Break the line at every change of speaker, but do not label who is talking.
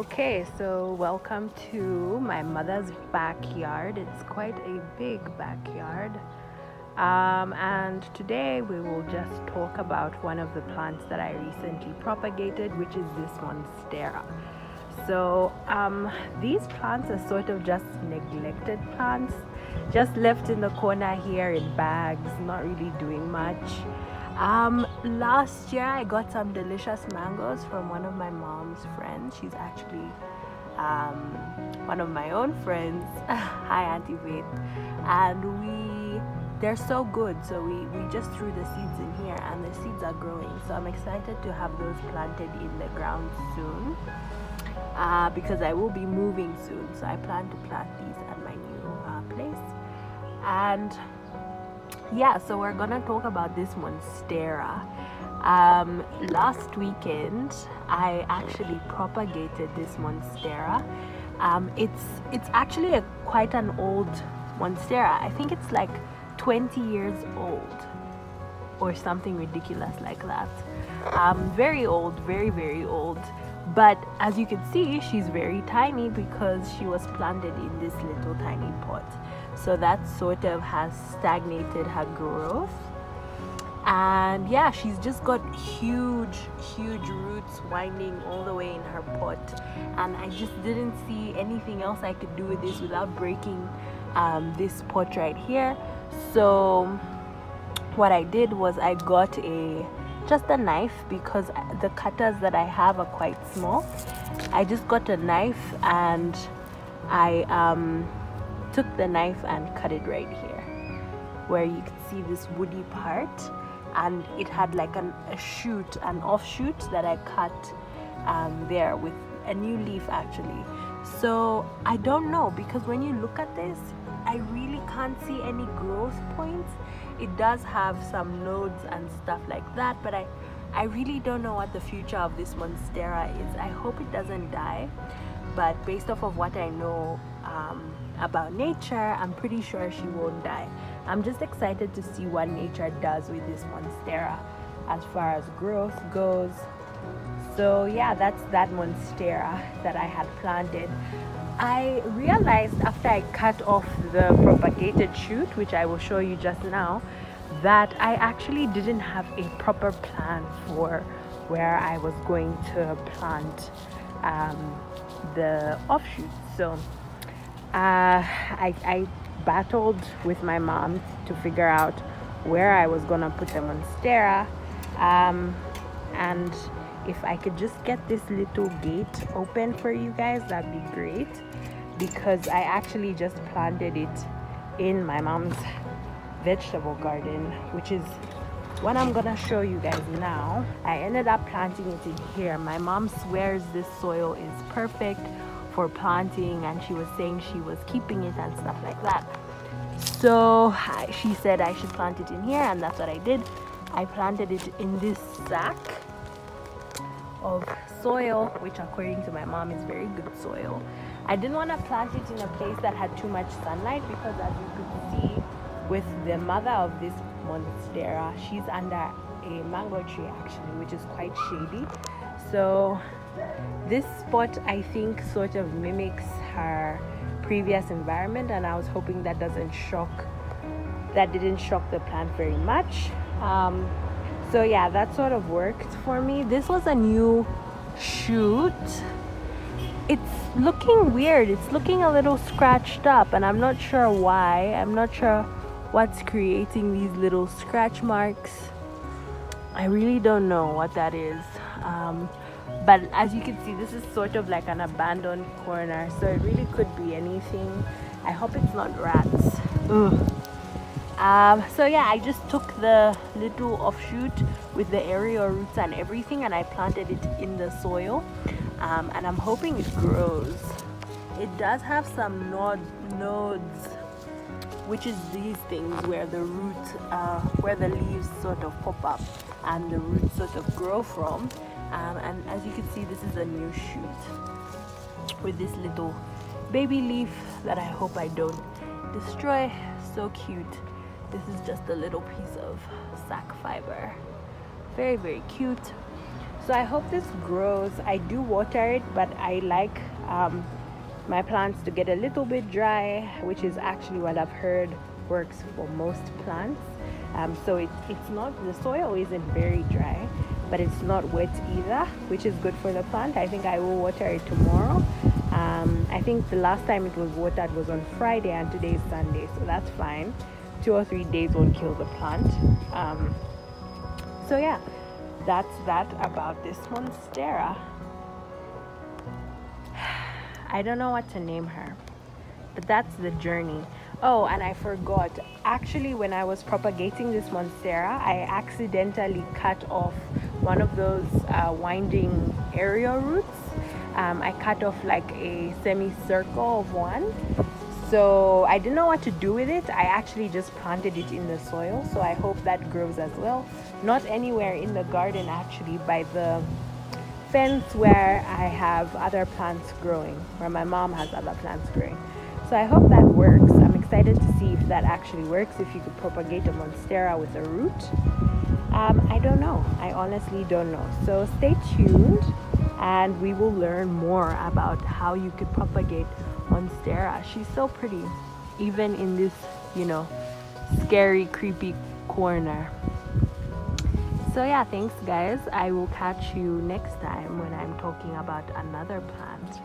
Okay, so welcome to my mother's backyard. It's quite a big backyard. And today we will just talk about one of the plants that I recently propagated, which is this Monstera. So these plants are sort of just neglected plants, just left in the corner here in bags, not really doing much. Last year I got some delicious mangoes from one of my mom's friends. She's actually one of my own friends. Hi Auntie Faith. And they're so good, so we just threw the seeds in here and the seeds are growing, so I'm excited to have those planted in the ground soon, because I will be moving soon, so I plan to plant these at my new place. And yeah, so we're gonna talk about this Monstera. Last weekend I actually propagated this Monstera. It's actually quite an old Monstera. I think it's like 20 years old or something ridiculous like that. Very old, very old. But as you can see, she's very tiny because she was planted in this little tiny pot. So that sort of has stagnated her growth. And yeah, she's just got huge roots winding all the way in her pot. And I just didn't see anything else I could do with this without breaking this pot right here. So what I did was I got just a knife, because the cutters that I have are quite small. I just got a knife and I took the knife and cut it right here where you can see this woody part, and it had like an offshoot that I cut there with a new leaf actually. So I don't know, because when you look at this, I really can't see any growth points. It does have some nodes and stuff like that, but I really don't know what the future of this Monstera is. I hope it doesn't die, but based off of what I know about nature, I'm pretty sure she won't die. I'm just excited to see what nature does with this Monstera as far as growth goes. So yeah, that's that Monstera that I had planted. I realized after I cut off the propagated shoot, which I will show you just now, that I actually didn't have a proper plan for where I was going to plant the offshoots. So I battled with my mom to figure out where I was gonna put the Monstera, and if I could just get this little gate open for you guys, that'd be great, because I actually just planted it in my mom's vegetable garden, which is what I'm gonna show you guys now. I ended up planting it in here. My mom swears this soil is perfect for planting, and she was saying she was keeping it and stuff like that. So she said I should plant it in here, and that's what I did. I planted it in this sack of soil, which according to my mom is very good soil. I didn't want to plant it in a place that had too much sunlight, because as you could see with the mother of this Monstera, she's under a mango tree actually, which is quite shady. So this spot, I think, sort of mimics her previous environment, and I was hoping that didn't shock the plant very much. So yeah, that sort of worked for me. This was a new shoot. It's looking weird. It's looking a little scratched up, and I'm not sure why. I'm not sure what's creating these little scratch marks. I really don't know what that is. But as you can see, this is sort of like an abandoned corner, so it really could be anything. I hope it's not rats. Ugh. So yeah, I just took the little offshoot with the aerial roots and everything, and I planted it in the soil, and I'm hoping it grows. It does have some nodes, which is these things where the root, where the leaves sort of pop up and the roots sort of grow from. And as you can see, this is a new shoot with this little baby leaf that I hope I don't destroy. So cute. This is just a little piece of sack fiber. Very cute. So I hope this grows. I do water it, but I like my plants to get a little bit dry, which is actually what I've heard works for most plants. So it's not, the soil isn't very dry, but it's not wet either, which is good for the plant. I think I will water it tomorrow. I think the last time it was watered was on Friday, and today is Sunday, so that's fine. 2 or 3 days won't kill the plant. So yeah, that's that about this Monstera. I don't know what to name her, but that's the journey. Oh, and I forgot, actually when I was propagating this Monstera, I accidentally cut off one of those winding aerial roots. I cut off like a semicircle of one, so I didn't know what to do with it. I actually just planted it in the soil, so I hope that grows as well. Not anywhere in the garden, actually, by the fence where I have other plants growing, where my mom has other plants growing. So I hope that works. I'm excited to see if that actually works, if you could propagate a Monstera with a root. I don't know. I honestly don't know. So stay tuned and we will learn more about how you could propagate Monstera. She's so pretty, even in this, you know, scary, creepy corner. So yeah, thanks guys. I will catch you next time when I'm talking about another plant.